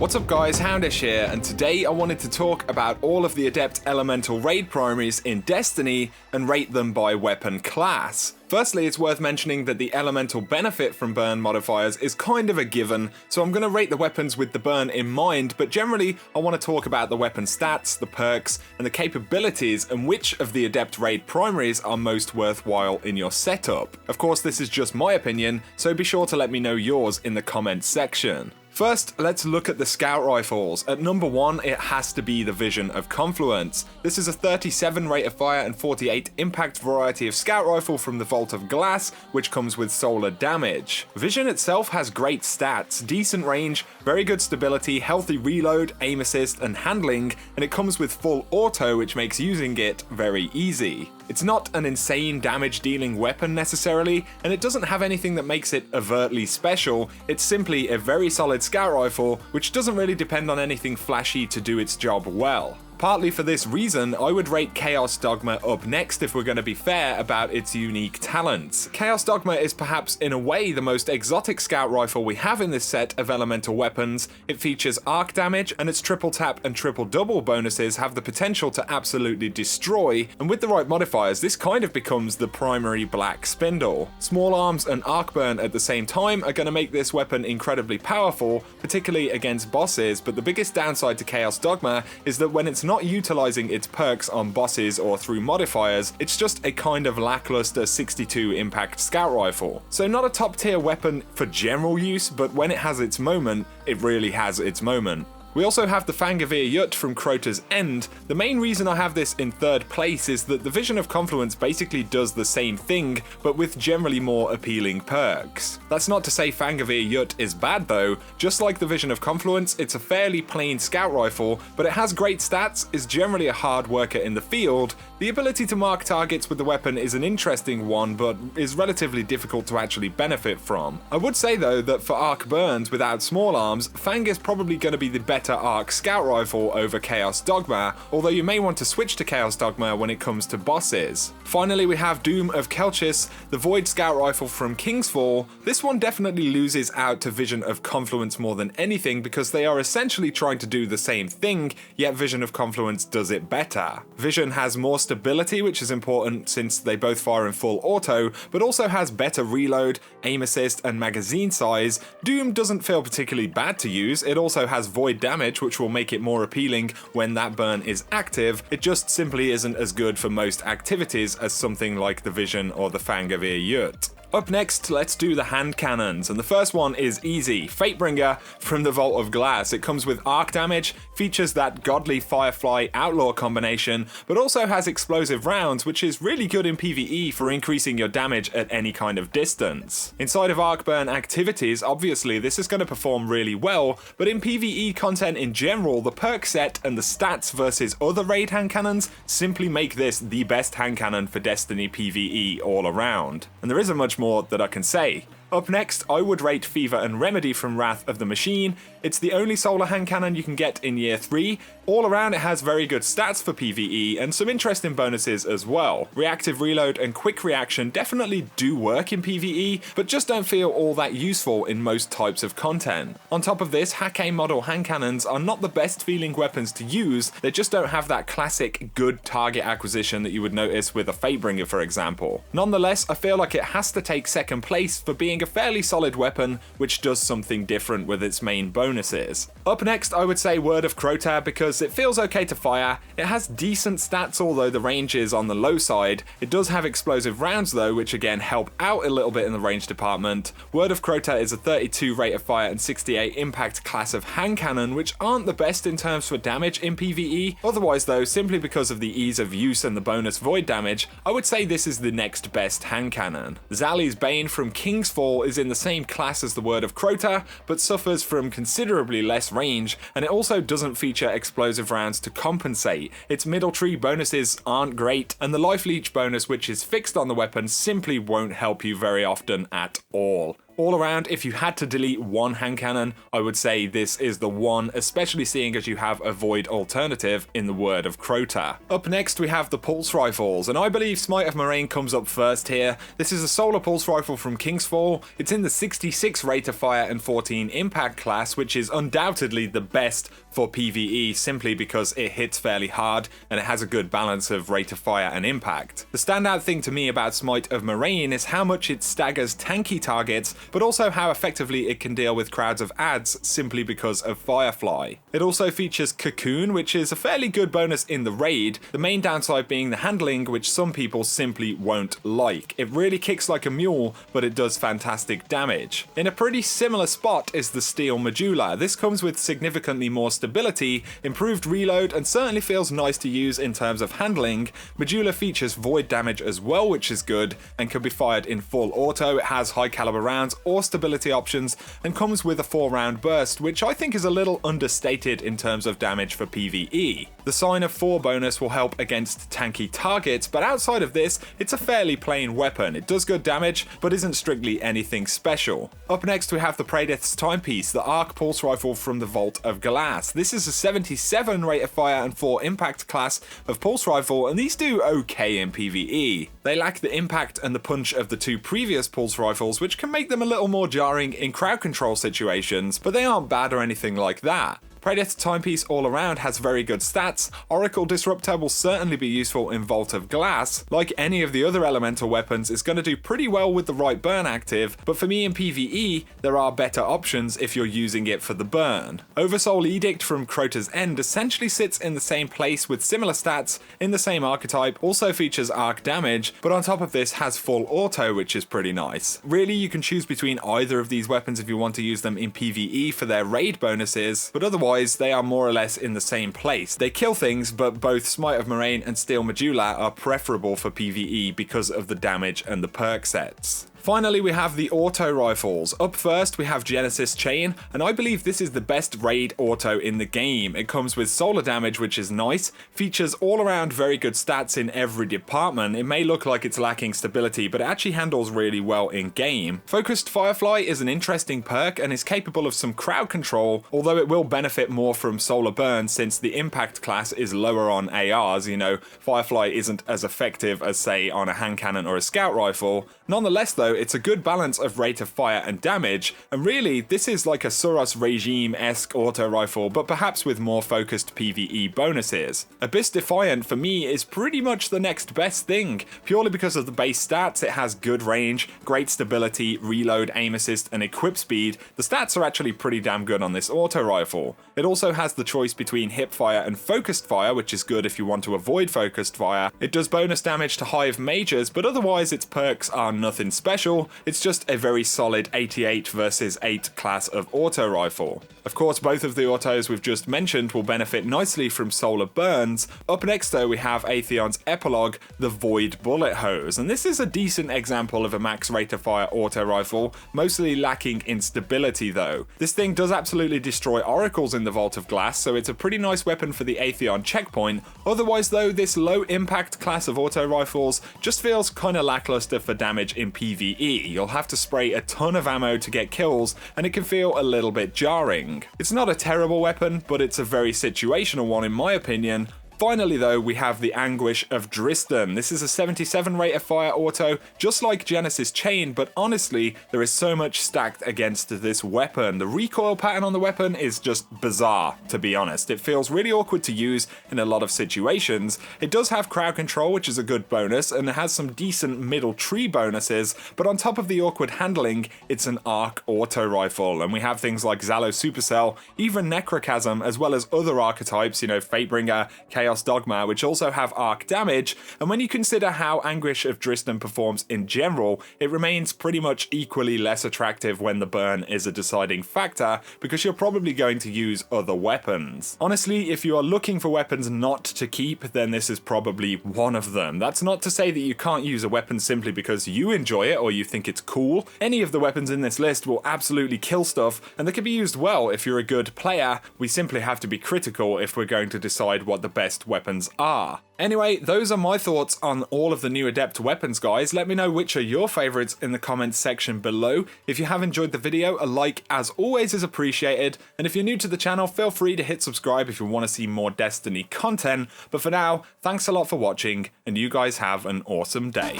What's up guys, XHOUNDISHx here, and today I wanted to talk about all of the Adept Elemental Raid Primaries in Destiny and rate them by weapon class. Firstly, it's worth mentioning that the elemental benefit from burn modifiers is kind of a given, so I'm going to rate the weapons with the burn in mind, but generally I want to talk about the weapon stats, the perks, and the capabilities, and which of the Adept Raid Primaries are most worthwhile in your setup. Of course, this is just my opinion, so be sure to let me know yours in the comments section. First, let's look at the scout rifles. At number 1, it has to be the Vision of Confluence. This is a 37 rate of fire and 48 impact variety of scout rifle from the Vault of Glass, which comes with solar damage. Vision itself has great stats, decent range, very good stability, healthy reload, aim assist, and handling, and it comes with full auto, which makes using it very easy. It's not an insane damage dealing weapon necessarily, and it doesn't have anything that makes it overtly special. It's simply a very solid scout rifle, which doesn't really depend on anything flashy to do its job well. Partly for this reason, I would rate Chaos Dogma up next if we're going to be fair about its unique talents. Chaos Dogma is perhaps in a way the most exotic scout rifle we have in this set of elemental weapons. It features arc damage, and its triple tap and triple double bonuses have the potential to absolutely destroy, and with the right modifiers this kind of becomes the primary black spindle. Small arms and arc burn at the same time are going to make this weapon incredibly powerful, particularly against bosses, but the biggest downside to Chaos Dogma is that when it's not utilizing its perks on bosses or through modifiers, it's just a kind of lackluster 62 impact scout rifle. So not a top tier weapon for general use, but when it has its moment, it really has its moment. We also have the Fangavir Yut from Crota's End. The main reason I have this in third place is that the Vision of Confluence basically does the same thing, but with generally more appealing perks. That's not to say Fangavir Yut is bad though. Just like the Vision of Confluence, it's a fairly plain scout rifle, but it has great stats, is generally a hard worker in the field. The ability to mark targets with the weapon is an interesting one, but is relatively difficult to actually benefit from. I would say though that for arc burns without small arms, Fang is probably going to be the better arc scout rifle over Chaos Dogma, although you may want to switch to Chaos Dogma when it comes to bosses. Finally, we have Doom of Kelchis, the Void scout rifle from Kingsfall. This one definitely loses out to Vision of Confluence more than anything because they are essentially trying to do the same thing, yet Vision of Confluence does it better. Vision has more stability, which is important since they both fire in full auto, but also has better reload, aim assist, and magazine size. Doom doesn't feel particularly bad to use. It also has void damage, which will make it more appealing when that burn is active. It just simply isn't as good for most activities as something like the Vision or the Fangavir Yut. Up next, let's do the hand cannons, and the first one is easy. Fatebringer from the Vault of Glass. It comes with arc damage, features that godly Firefly Outlaw combination, but also has explosive rounds, which is really good in PvE for increasing your damage at any kind of distance. Inside of arc burn activities, obviously this is going to perform really well, but in PvE content in general, the perk set and the stats versus other raid hand cannons simply make this the best hand cannon for Destiny PvE all around. And there isn't much more that I can say. Up next, I would rate Fever and Remedy from Wrath of the Machine. It's the only solar hand cannon you can get in year 3. All around it has very good stats for PvE and some interesting bonuses as well. Reactive reload and quick reaction definitely do work in PvE, but just don't feel all that useful in most types of content. On top of this, Hake model hand cannons are not the best feeling weapons to use. They just don't have that classic good target acquisition that you would notice with a Fatebringer, for example. Nonetheless, I feel like it has to take second place for being a fairly solid weapon which does something different with its main bonuses. Up next, I would say Word of Crota because it feels okay to fire. It has decent stats, although the range is on the low side. It does have explosive rounds though, which again help out a little bit in the range department. Word of Crota is a 32 rate of fire and 68 impact class of hand cannon, which aren't the best in terms for damage in PvE. Otherwise though, simply because of the ease of use and the bonus void damage, I would say this is the next best hand cannon. Zali's Bane from Kingsfall is in the same class as the Word of Crota, but suffers from considerably less range, and it also doesn't feature explosive rounds to compensate. Its middle tree bonuses aren't great, and the life leech bonus, which is fixed on the weapon, simply won't help you very often at all. All around, if you had to delete one hand cannon, I would say this is the one, especially seeing as you have a void alternative in the word of Crota. Up next we have the pulse rifles, and I believe Smite of Moraine comes up first here. This is a solar pulse rifle from Kingsfall. It's in the 66 rate of fire and 14 impact class, which is undoubtedly the best for PvE simply because it hits fairly hard and it has a good balance of rate of fire and impact. The standout thing to me about Smite of Moraine is how much it staggers tanky targets, but also how effectively it can deal with crowds of adds simply because of Firefly. It also features Cocoon, which is a fairly good bonus in the raid, the main downside being the handling, which some people simply won't like. It really kicks like a mule, but it does fantastic damage. In a pretty similar spot is the Steel Medulla. This comes with significantly more stability, improved reload, and certainly feels nice to use in terms of handling. Medulla features void damage as well, which is good, and can be fired in full auto. It has high caliber rounds or stability options, and comes with a 4-round burst, which I think is a little understated in terms of damage for PvE. The Sign of 4 bonus will help against tanky targets, but outside of this, it's a fairly plain weapon. It does good damage, but isn't strictly anything special. Up next we have the Praedyth's Timepiece, the Arc Pulse Rifle from the Vault of Glass. This is a 77 rate of fire and 4 impact class of pulse rifle, and these do okay in PvE. They lack the impact and the punch of the two previous pulse rifles, which can make them a little more jarring in crowd control situations, but they aren't bad or anything like that. Praedyth's Timepiece all around has very good stats. Oracle Disruptor will certainly be useful in Vault of Glass. Like any of the other elemental weapons, it's going to do pretty well with the right burn active, but for me in PvE, there are better options if you're using it for the burn. Oversoul Edict from Crota's End essentially sits in the same place with similar stats, in the same archetype, also features arc damage, but on top of this has full auto, which is pretty nice. Really, you can choose between either of these weapons if you want to use them in PvE for their raid bonuses, but otherwise they are more or less in the same place. They kill things, but both Smite of Moraine and Steel Medulla are preferable for PvE because of the damage and the perk sets. Finally, we have the auto rifles. Up first, we have Genesis Chain, and I believe this is the best raid auto in the game. It comes with solar damage, which is nice, features all around very good stats in every department. It may look like it's lacking stability, but it actually handles really well in game. Focused Firefly is an interesting perk and is capable of some crowd control, although it will benefit more from solar burn since the impact class is lower on ARs. You know, Firefly isn't as effective as, say, on a hand cannon or a scout rifle. Nonetheless though, it's a good balance of rate of fire and damage, and really this is like a Suros Regime-esque auto rifle, but perhaps with more focused PvE bonuses. Abyss Defiant for me is pretty much the next best thing, purely because of the base stats. It has good range, great stability, reload, aim assist, and equip speed. The stats are actually pretty damn good on this auto rifle. It also has the choice between hip fire and focused fire, which is good if you want to avoid focused fire. It does bonus damage to Hive Mages, but otherwise its perks are nothing special. It's just a very solid 88 versus 8 class of auto rifle. Of course, both of the autos we've just mentioned will benefit nicely from solar burns. Up next though, we have Atheon's Epilogue, the Void Bullet Hose, and this is a decent example of a max rate of fire auto rifle, mostly lacking in stability though. This thing does absolutely destroy oracles in the Vault of Glass, so it's a pretty nice weapon for the Atheon checkpoint. Otherwise though, this low impact class of auto rifles just feels kinda lackluster for damage in PvE. You'll have to spray a ton of ammo to get kills, and it can feel a little bit jarring. It's not a terrible weapon, but it's a very situational one in my opinion. Finally though, we have the Anguish of Dristan. This is a 77 rate of fire auto, just like Genesis Chain, but honestly, there is so much stacked against this weapon. The recoil pattern on the weapon is just bizarre, to be honest. It feels really awkward to use in a lot of situations. It does have crowd control, which is a good bonus, and it has some decent middle tree bonuses, but on top of the awkward handling, it's an arc auto rifle, and we have things like Zalo Supercell, even Necrochasm, as well as other archetypes, you know, Fatebringer, Chaos Dogma, which also have arc damage, and when you consider how Anguish of Dristan performs in general, it remains pretty much equally less attractive when the burn is a deciding factor, because you're probably going to use other weapons. Honestly, if you are looking for weapons not to keep, then this is probably one of them. That's not to say that you can't use a weapon simply because you enjoy it or you think it's cool. Any of the weapons in this list will absolutely kill stuff, and they can be used well if you're a good player. We simply have to be critical if we're going to decide what the best best weapons are. Anyway, those are my thoughts on all of the new Adept weapons, guys. Let me know which are your favourites in the comments section below. If you have enjoyed the video, a like as always is appreciated, and if you're new to the channel, feel free to hit subscribe if you want to see more Destiny content. But for now, thanks a lot for watching, and you guys have an awesome day.